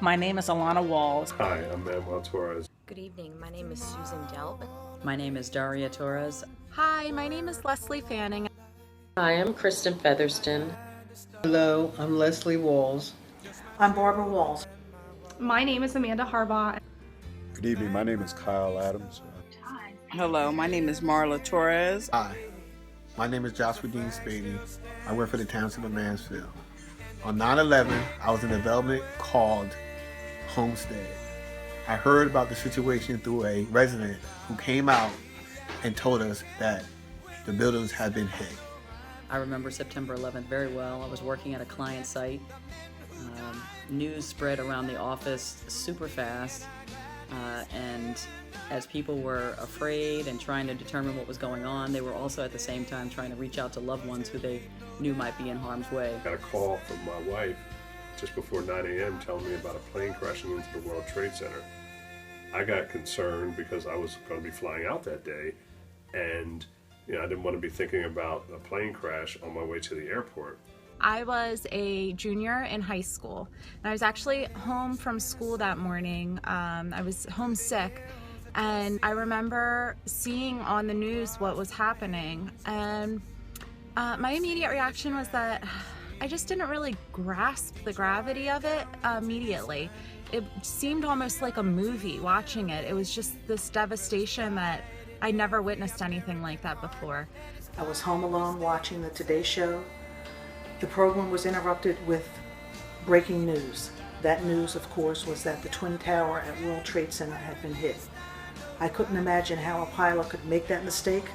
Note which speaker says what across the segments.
Speaker 1: My name is Alana Walls.
Speaker 2: Hi, I'm Manuel Torres.
Speaker 3: Good evening. My name is Susan Delp.
Speaker 4: My name is Daria Torres.
Speaker 5: Hi, my name is Leslie Fanning.
Speaker 6: Hi, I'm Kristen Featherston.
Speaker 7: Hello, I'm Leslie Walls.
Speaker 8: I'm Barbara Walls.
Speaker 9: My name is Amanda Harbaugh.
Speaker 10: Good evening, my name is Kyle Adams.
Speaker 11: Hello, my name is Marla Torres.
Speaker 12: Hi, my name is Joshua Dean Spady. I work for the Township of Mansfield. On 9/11, I was in a development called Homestead. I heard about the situation through a resident who came out and told us that the buildings had been hit.
Speaker 4: I remember September 11th very well. I was working at a client site. News spread around the office super fast, and as people were afraid and trying to determine what was going on, they were also at the same time trying to reach out to loved ones who they knew might be in harm's way.
Speaker 2: I got a call from my wife just before 9 a.m. telling me about a plane crashing into the World Trade Center. I got concerned because I was going to be flying out that day, and I didn't want to be thinking about a plane crash on my way to the airport.
Speaker 5: I was a junior in high school, and I was actually home from school that morning. I was homesick, and I remember seeing on the news what was happening, and my immediate reaction was that I just didn't really grasp the gravity of it immediately. It seemed almost like a movie watching it. It was just this devastation that I never witnessed anything like that before.
Speaker 8: I was home alone watching the Today Show. The program was interrupted with breaking news. That news, of course, was that the Twin Tower at World Trade Center had been hit. I couldn't imagine how a pilot could make that mistake,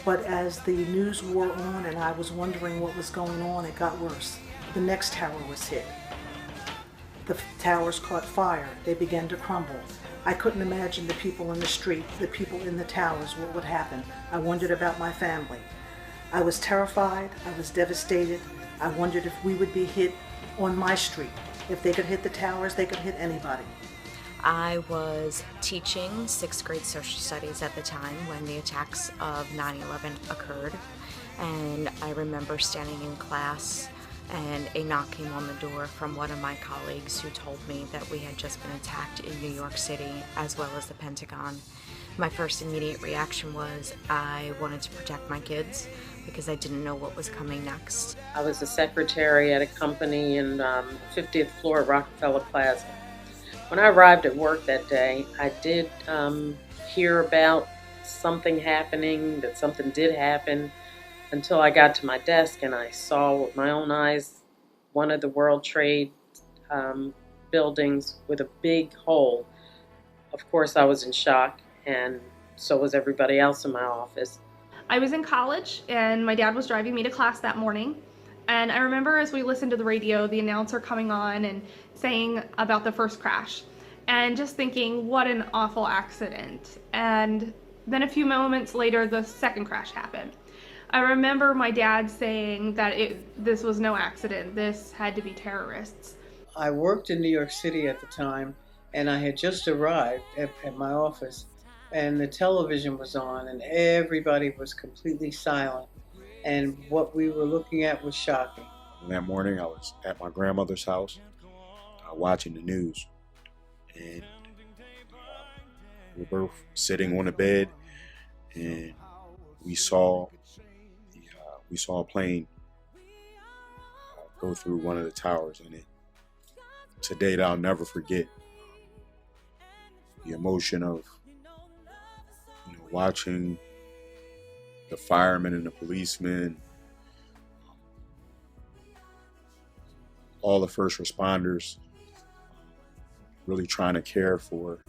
Speaker 8: but as the news wore on and I was wondering what was going on, it got worse. The next tower was hit. The towers caught fire. They began to crumble. I couldn't imagine the people in the street, the people in the towers, what would happen. I wondered about my family. I was terrified. I was devastated. I wondered if we would be hit on my street. If they could hit the towers, they could hit anybody.
Speaker 3: I was teaching 6th grade social studies at the time when the attacks of 9/11 occurred. And I remember standing in class and a knock came on the door from one of my colleagues who told me that we had just been attacked in New York City as well as the Pentagon. My first immediate reaction was I wanted to protect my kids because I didn't know what was coming next.
Speaker 6: I was a secretary at a company in 50th floor at Rockefeller Plaza. When I arrived at work that day, I did hear about something happening, that something did happen, until I got to my desk and I saw with my own eyes one of the World Trade buildings with a big hole. Of course, I was in shock, and so was everybody else in my office.
Speaker 9: I was in college, and my dad was driving me to class that morning. And I remember as we listened to the radio, the announcer coming on and saying about the first crash, and just thinking, what an awful accident. And then a few moments later, the second crash happened. I remember my dad saying that this was no accident, this had to be terrorists.
Speaker 7: I worked in New York City at the time, and I had just arrived at my office, and the television was on, and everybody was completely silent, and what we were looking at was shocking.
Speaker 10: And that morning I was at my grandmother's house watching the news, and we were both sitting on the bed, and we saw a plane go through one of the towers, and it's a day that I'll never forget. The emotion of watching the firemen and the policemen, all the first responders, really trying to care for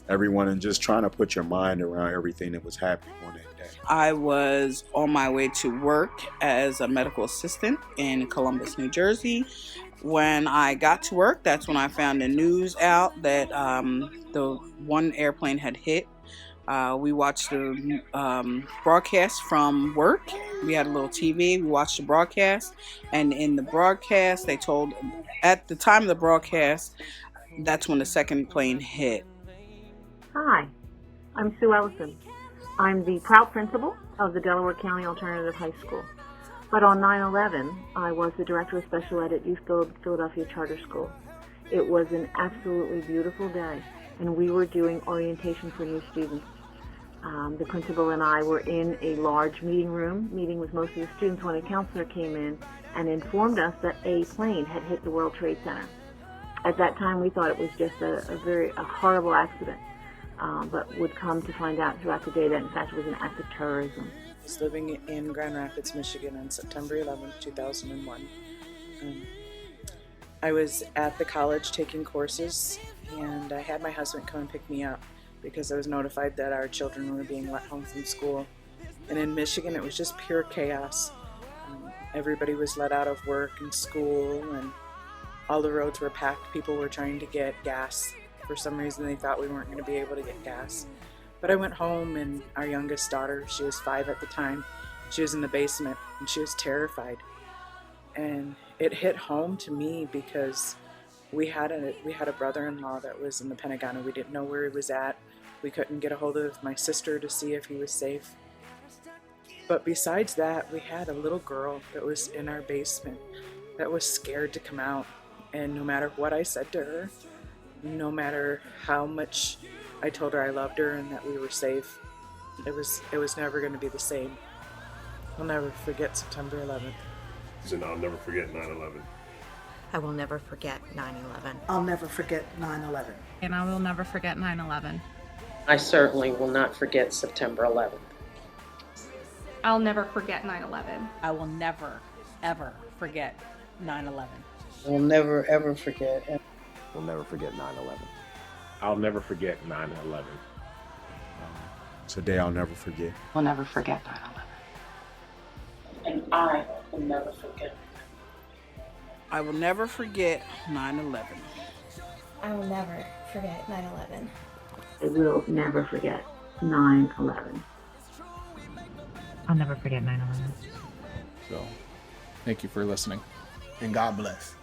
Speaker 10: everyone and just trying to put your mind around everything that was happening on that day.
Speaker 11: I was on my way to work as a medical assistant in Columbus, New Jersey. When I got to work, that's when I found the news out that the one airplane had hit. We watched the broadcast from work. We had a little TV. We watched the broadcast. And in the broadcast, they told, at the time of the broadcast, that's when the second plane hit.
Speaker 13: Hi, I'm Sue Ellison. I'm the proud principal of the Delaware County Alternative High School. But on 9/11, I was the director of special ed at Youth Philadelphia Charter School. It was an absolutely beautiful day, and we were doing orientation for new students. The principal and I were in a large meeting room, meeting with most of the students when a counselor came in and informed us that a plane had hit the World Trade Center. At that time, we thought it was just a horrible accident, but would come to find out throughout the day that, in fact, it was an act of terrorism.
Speaker 1: I was living in Grand Rapids, Michigan on September 11, 2001. I was at the college taking courses, and I had my husband come and pick me up because I was notified that our children were being let home from school. And in Michigan, it was just pure chaos. Everybody was let out of work and school, and all the roads were packed. People were trying to get gas. For some reason, they thought we weren't going to be able to get gas. But I went home, and our youngest daughter, she was 5 at the time, she was in the basement, and she was terrified. And it hit home to me because we had a brother-in-law that was in the Pentagon, and we didn't know where he was at. We couldn't get a hold of my sister to see if he was safe. But besides that, we had a little girl that was in our basement that was scared to come out. And no matter what I said to her, no matter how much I told her I loved her and that we were safe, it was never going to be the same. I'll never forget September 11th.
Speaker 2: And I'll never forget 9/11.
Speaker 3: I will never forget 9/11.
Speaker 8: I'll never forget 9/11.
Speaker 5: And I will never forget 9/11.
Speaker 6: I certainly will not forget September 11th.
Speaker 9: I'll never forget 9/11.
Speaker 14: I will never, ever forget 9/11.
Speaker 7: We'll never, ever forget.
Speaker 15: We'll never forget 9/11.
Speaker 16: I'll never forget 9/11.
Speaker 10: It's a day I'll never forget.
Speaker 17: We'll never forget 9/11.
Speaker 6: And I will never forget.
Speaker 11: I will never forget 9/11.
Speaker 18: I will never forget 9/11.
Speaker 13: I will never forget 9/11.
Speaker 19: I'll never forget 9/11.
Speaker 20: So, thank you for listening.
Speaker 12: And God bless.